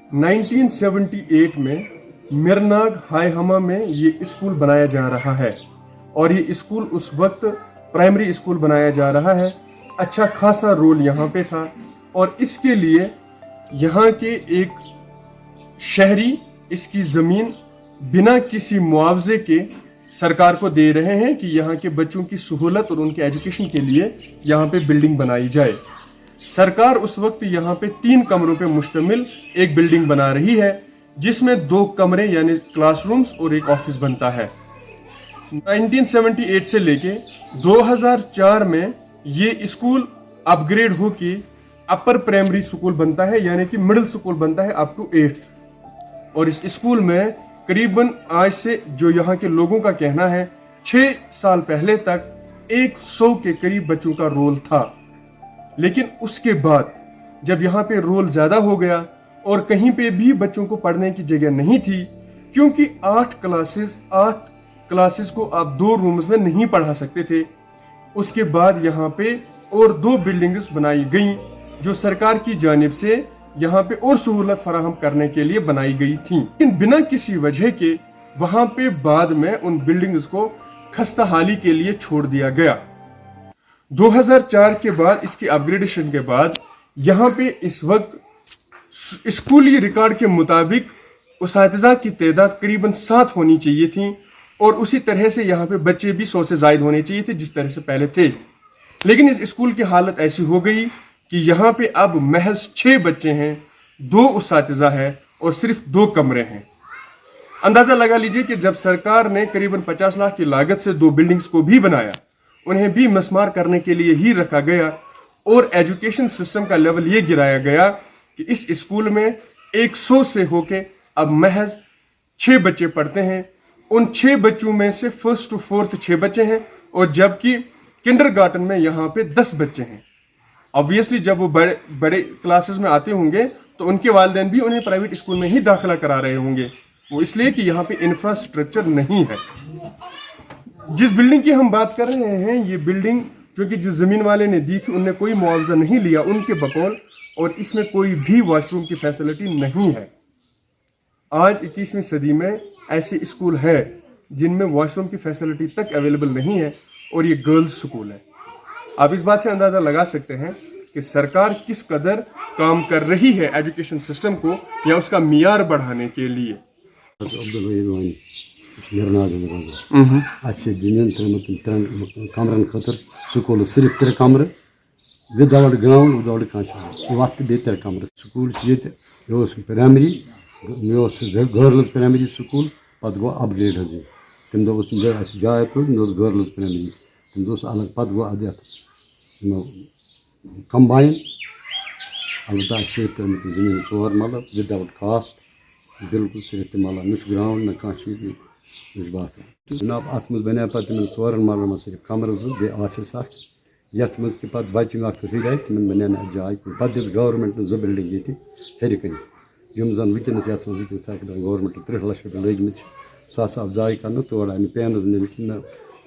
1978 में मिरनाग हायहमा में ये स्कूल बनाया जा रहा है और ये स्कूल उस वक्त प्राइमरी स्कूल बनाया जा रहा है। अच्छा खासा रोल यहाँ पे था और इसके लिए यहाँ के एक शहरी इसकी ज़मीन बिना किसी मुआवजे के सरकार को दे रहे हैं कि यहाँ के बच्चों की सहूलत और उनके एजुकेशन के लिए यहाँ पे बिल्डिंग बनाई जाए। सरकार उस वक्त यहाँ पे 3 कमरों पे मुश्तमिल एक बिल्डिंग बना रही है जिसमें 2 कमरे यानी क्लासरूम्स और एक ऑफिस बनता है। 1978 से लेके 2004 में ये स्कूल अपग्रेड होके अपर प्राइमरी स्कूल बनता है यानी कि मिडिल स्कूल बनता है अप टू 8th। और इस स्कूल में करीबन आज से जो यहाँ के लोगों का कहना है 6 साल पहले तक 100 के करीब बच्चों का रोल था। लेकिन उसके बाद जब यहाँ पे रोल ज्यादा हो गया और कहीं पे भी बच्चों को पढ़ने की जगह नहीं थी, क्योंकि 8 क्लासेस को आप 2 रूम्स में नहीं पढ़ा सकते थे। उसके बाद यहाँ पे और 2 बिल्डिंग्स बनाई गई जो सरकार की जानिब से यहाँ पे और सहूलत फराहम करने के लिए बनाई गई थी, लेकिन बिना किसी वजह के वहां पे बाद में उन बिल्डिंग्स को खस्ताहाली के लिए छोड़ दिया गया। 2004 के बाद इसकी अपग्रेडेशन के बाद यहाँ पे इस वक्त स्कूली रिकॉर्ड के मुताबिक उसातिज़ा की तादाद करीबन 7 होनी चाहिए थी और उसी तरह से यहाँ पे बच्चे भी 100 से ज़ायद होने चाहिए थे जिस तरह से पहले थे। लेकिन इस स्कूल की हालत ऐसी हो गई कि यहाँ पे अब महज 6 बच्चे हैं, 2 उसातिज़ा है और सिर्फ 2 कमरे हैं। अंदाजा लगा लीजिए कि जब सरकार ने करीबन 50 लाख की लागत से 2 बिल्डिंग्स को भी बनाया, उन्हें भी मस्मार करने के लिए ही रखा गया और एजुकेशन सिस्टम का लेवल ये गिराया गया कि इस स्कूल में 100 से होके अब महज 6 बच्चे पढ़ते हैं। उन 6 बच्चों में से 1st to 4th 6 बच्चे हैं और जबकि किंडरगार्टन में यहाँ पे 10 बच्चे हैं। ऑब्वियसली जब वो बड़े क्लासेस में आते होंगे तो उनके वालिदैन भी उन्हें प्राइवेट स्कूल में ही दाखिला करा रहे होंगे, वो इसलिए कि यहाँ पे इंफ्रास्ट्रक्चर नहीं है। जिस बिल्डिंग की हम बात कर रहे हैं, ये बिल्डिंग जो कि जिस जमीन वाले ने दी थी उनने कोई मुआवजा नहीं लिया उनके बकौल, और इसमें कोई भी वॉशरूम की फैसिलिटी नहीं है। आज 21वीं सदी में ऐसे स्कूल है जिनमें वॉशरूम की फैसिलिटी तक अवेलेबल नहीं है और ये गर्ल्स स्कूल है। आप इस बात से अंदाजा लगा सकते हैं कि सरकार किस कदर काम कर रही है एजुकेशन सिस्टम को या उसका मियार बढ़ाने के लिए। कमरन खतर स्कूल सिर्फ 3 कमर विदाउट ग्राउंड विदाउट वक्त 3 कमर school primary girls primary school पत गो अपग्रेड हज तम दो जाय तुल गर्ल्स प्राइमरी तम दो अलग पत गो अत कंबाइन अलबत्ता जमीन 4 मरल विदाउट कास्ट बिल्कुल सिर्फ मरल न ग्राउंड न कह चीज बात जनाब अत मज बने पे 4 मरल में सिर्फ कमर 2 बे ऑफिस यथ मज कि पे बच्चे वक्त हुई तम बने जाय पे दिस गवर्नमेंट 2 बिल्डिंग ये हेर कन जन वनस ये गवर्नमेंट 30 लाख रुपये लगे सह आव जाय कर तोड़ आए पेन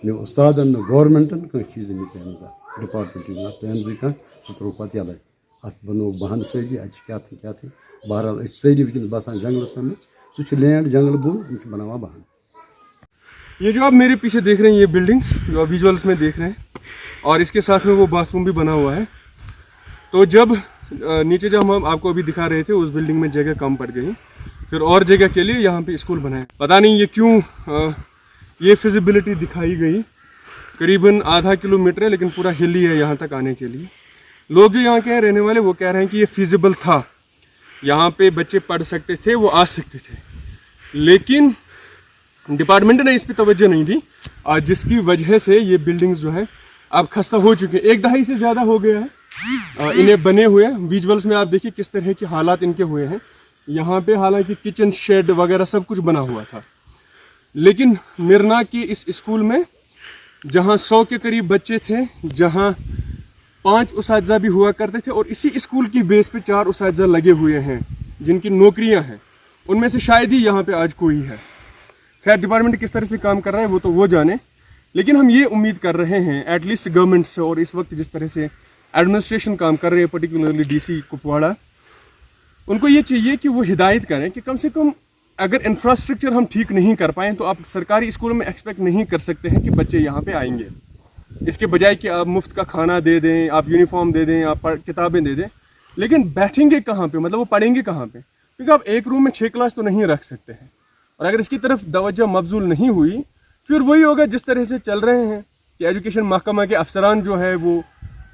न उस्तादन न गवर्नमेंटन कह चीज पेन डिपार्टमेंट पेन कह सह त्रो पे यल अत बनो बहन सजी क्या बहरहाल सारी वनस बसान जंगलस में सह लैंड जंगल बोल बना बहन। ये जो आप मेरे पीछे देख रहे हैं ये बिल्डिंग जो आप विजुअल्स में देख रहे हैं और इसके साथ में वो बाथरूम भी बना हुआ है। तो जब नीचे जब हम आपको अभी दिखा रहे थे उस बिल्डिंग में जगह कम पड़ गई, फिर और जगह के लिए यहाँ पे स्कूल बनाया। पता नहीं ये क्यों ये फिजिबिलिटी दिखाई गई, करीबन आधा किलोमीटर है लेकिन पूरा हिल ही है यहाँ तक आने के लिए। लोग जो यहाँ के हैं रहने वाले वो कह रहे हैं कि ये फिजिबल था, यहाँ पे बच्चे पढ़ सकते थे, वो आ सकते थे, लेकिन डिपार्टमेंट ने इस पर तवज्जो नहीं दी जिसकी वजह से ये बिल्डिंग्स जो है अब खस्ता हो चुके हैं। 1 दहाई से ज़्यादा हो गया है इन्हें बने हुए। विजुअल्स में आप देखिए किस तरह के हालात इनके हुए हैं। यहाँ पे हालांकि किचन शेड वगैरह सब कुछ बना हुआ था, लेकिन मिरना की इस स्कूल में जहाँ 100 के करीब बच्चे थे, जहाँ 5 उसातिज़ा भी हुआ करते थे और इसी स्कूल की बेस पे 4 उसातिज़ा लगे हुए हैं जिनकी नौकरियां हैं, उनमें से शायद ही यहाँ पे आज कोई है। खैर डिपार्टमेंट किस तरह से काम कर रहा है वो तो वो जाने, लेकिन हम ये उम्मीद कर रहे हैं एटलीस्ट गवर्नमेंट से, और इस वक्त जिस तरह से एडमिनिस्ट्रेशन काम कर रहे हैं पर्टिकुलरली DC कुपवाड़ा, उनको ये चाहिए कि वो हिदायत करें कि कम से कम अगर इंफ्रास्ट्रक्चर हम ठीक नहीं कर पाएँ तो आप सरकारी स्कूलों में एक्सपेक्ट नहीं कर सकते हैं कि बच्चे यहाँ पे आएंगे। इसके बजाय कि आप मुफ्त का खाना दे दें, आप यूनिफॉर्म दे दें, आप किताबें दे दें, लेकिन बैठेंगे कहाँ पे, मतलब वो पढ़ेंगे कहाँ पे? क्योंकि आप एक रूम में 6 क्लास तो नहीं रख सकते हैं। और अगर इसकी तरफ तवज्जो मबजूल नहीं हुई फिर वही होगा जिस तरह से चल रहे हैं कि एजुकेशन महकमा के अफसरान जो है वो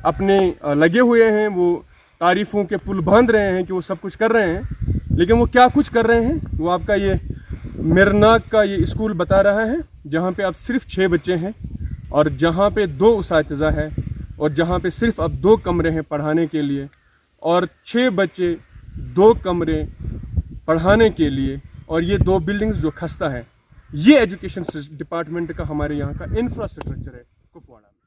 अपने लगे हुए हैं, वो तारीफ़ों के पुल बांध रहे हैं कि वो सब कुछ कर रहे हैं, लेकिन वो क्या कुछ कर रहे हैं वो आपका ये मिरनाक का ये स्कूल बता रहा है, जहाँ पे अब सिर्फ 6 बच्चे हैं और जहाँ पे 2 उसातिज़ा है और जहाँ पे सिर्फ अब 2 कमरे हैं पढ़ाने के लिए और 6 बच्चे 2 कमरे पढ़ाने के लिए, और ये 2 बिल्डिंग्स जो खस्ता है। ये एजुकेशन डिपार्टमेंट का हमारे यहाँ का इंफ्रास्ट्रक्चर है कुपवाड़ा में।